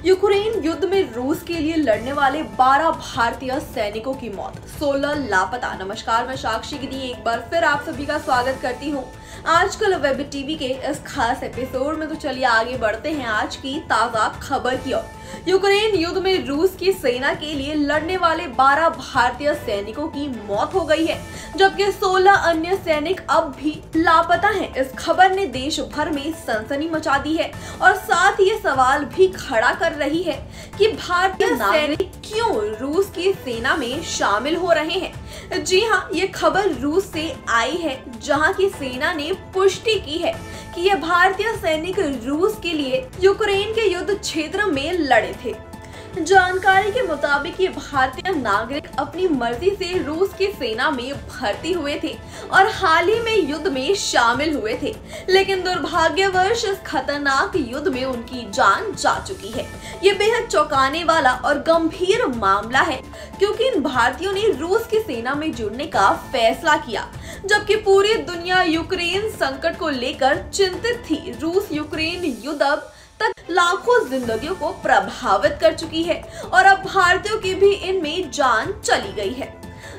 Ukraine युद्ध में रूस के लिए लड़ने वाले 12 भारतीय सैनिकों की मौत, 16 लापता। नमस्कार, मैं साक्षी गिरी एक बार फिर आप सभी का स्वागत करती हूँ आजकल वेब टीवी के इस खास एपिसोड में। तो चलिए आगे बढ़ते हैं आज की ताजा खबर की ओर। यूक्रेन युद्ध में रूस की सेना के लिए लड़ने वाले 12 भारतीय सैनिकों की मौत हो गई है, जबकि 16 अन्य सैनिक अब भी लापता हैं। इस खबर ने देश भर में सनसनी मचा दी है और साथ ही ये सवाल भी खड़ा कर रही है कि भारतीय सैनिक क्यों रूस की सेना में शामिल हो रहे हैं। जी हाँ, ये खबर रूस से आई है, जहां की सेना ने पुष्टि की है कि ये भारतीय सैनिक रूस के लिए यूक्रेन के युद्ध क्षेत्र में लड़े थे। जानकारी के मुताबिक ये भारतीय नागरिक अपनी मर्जी से रूस की सेना में भर्ती हुए थे और हाल ही में युद्ध में शामिल हुए थे, लेकिन दुर्भाग्यवश इस खतरनाक युद्ध में उनकी जान जा चुकी है। ये बेहद चौंकाने वाला और गंभीर मामला है, क्योंकि इन भारतीयों ने रूस की सेना में जुड़ने का फैसला किया, जबकि पूरी दुनिया यूक्रेन संकट को लेकर चिंतित थी। रूस यूक्रेन युद्ध अब तक लाखों जिंदगियों को प्रभावित कर चुकी है और अब भारतीयों की भी इनमें जान चली गई है।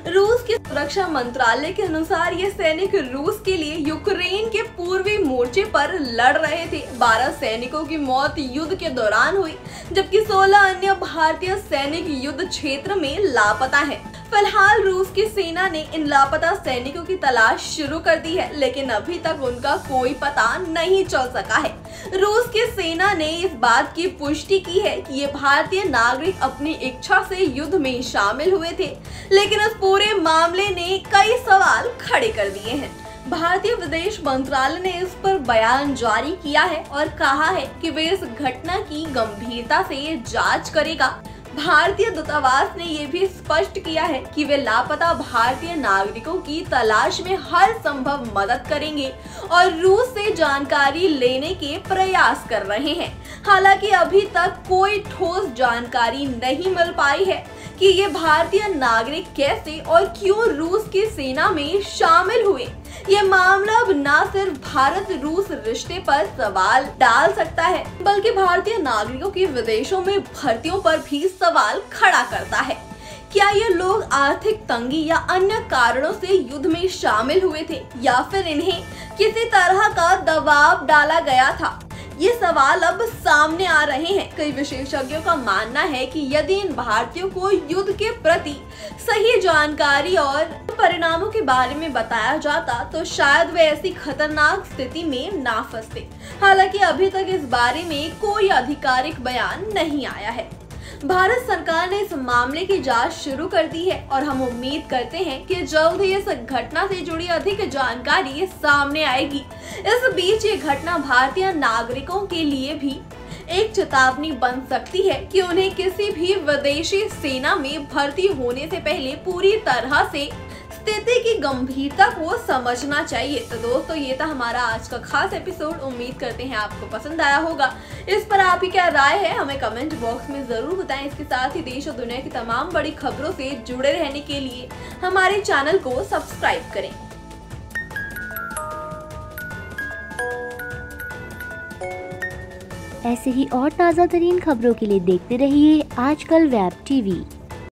रूस के सुरक्षा मंत्रालय के अनुसार ये सैनिक रूस के लिए यूक्रेन के पूर्वी मोर्चे पर लड़ रहे थे। 12 सैनिकों की मौत युद्ध के दौरान हुई, जबकि 16 अन्य भारतीय सैनिक युद्ध क्षेत्र में लापता हैं। फिलहाल रूस की सेना ने इन लापता सैनिकों की तलाश शुरू कर दी है, लेकिन अभी तक उनका कोई पता नहीं चल सका है। रूस की सेना ने इस बात की पुष्टि की है कि ये भारतीय नागरिक अपनी इच्छा से युद्ध में शामिल हुए थे, लेकिन इस पूरे मामले ने कई सवाल खड़े कर दिए हैं। भारतीय विदेश मंत्रालय ने इस पर बयान जारी किया है और कहा है कि वे इस घटना की गंभीरता से जांच करेगा। भारतीय दूतावास ने ये भी स्पष्ट किया है कि वे लापता भारतीय नागरिकों की तलाश में हर संभव मदद करेंगे और रूस से जानकारी लेने के प्रयास कर रहे हैं। हालांकि अभी तक कोई ठोस जानकारी नहीं मिल पाई है कि ये भारतीय नागरिक कैसे और क्यों रूस की सेना में शामिल हुए। ये मामला अब न सिर्फ भारत रूस रिश्ते पर सवाल डाल सकता है, बल्कि भारतीय नागरिकों की विदेशों में भर्तियों पर भी सवाल खड़ा करता है। क्या ये लोग आर्थिक तंगी या अन्य कारणों से युद्ध में शामिल हुए थे, या फिर इन्हें किसी तरह का दबाव डाला गया था? ये सवाल अब सामने आ रहे हैं। कई विशेषज्ञों का मानना है कि यदि इन भारतीयों को युद्ध के प्रति सही जानकारी और परिणामों के बारे में बताया जाता तो शायद वे ऐसी खतरनाक स्थिति में ना फंसते। हालांकि अभी तक इस बारे में कोई आधिकारिक बयान नहीं आया है। भारत सरकार ने इस मामले की जांच शुरू कर दी है और हम उम्मीद करते हैं कि जल्द ही इस घटना से जुड़ी अधिक जानकारी सामने आएगी। इस बीच ये घटना भारतीय नागरिकों के लिए भी एक चेतावनी बन सकती है कि उन्हें किसी भी विदेशी सेना में भर्ती होने से पहले पूरी तरह से स्थिति की गंभीरता को समझना चाहिए। तो दोस्तों, ये था हमारा आज का खास एपिसोड। उम्मीद करते हैं आपको पसंद आया होगा। इस पर आपकी क्या राय है, हमें कमेंट बॉक्स में जरूर बताएं। इसके साथ ही देश और दुनिया की तमाम बड़ी खबरों से जुड़े रहने के लिए हमारे चैनल को सब्सक्राइब करें। ऐसे ही और ताज़ा तरीन खबरों के लिए देखते रहिए आजकल वेब टीवी।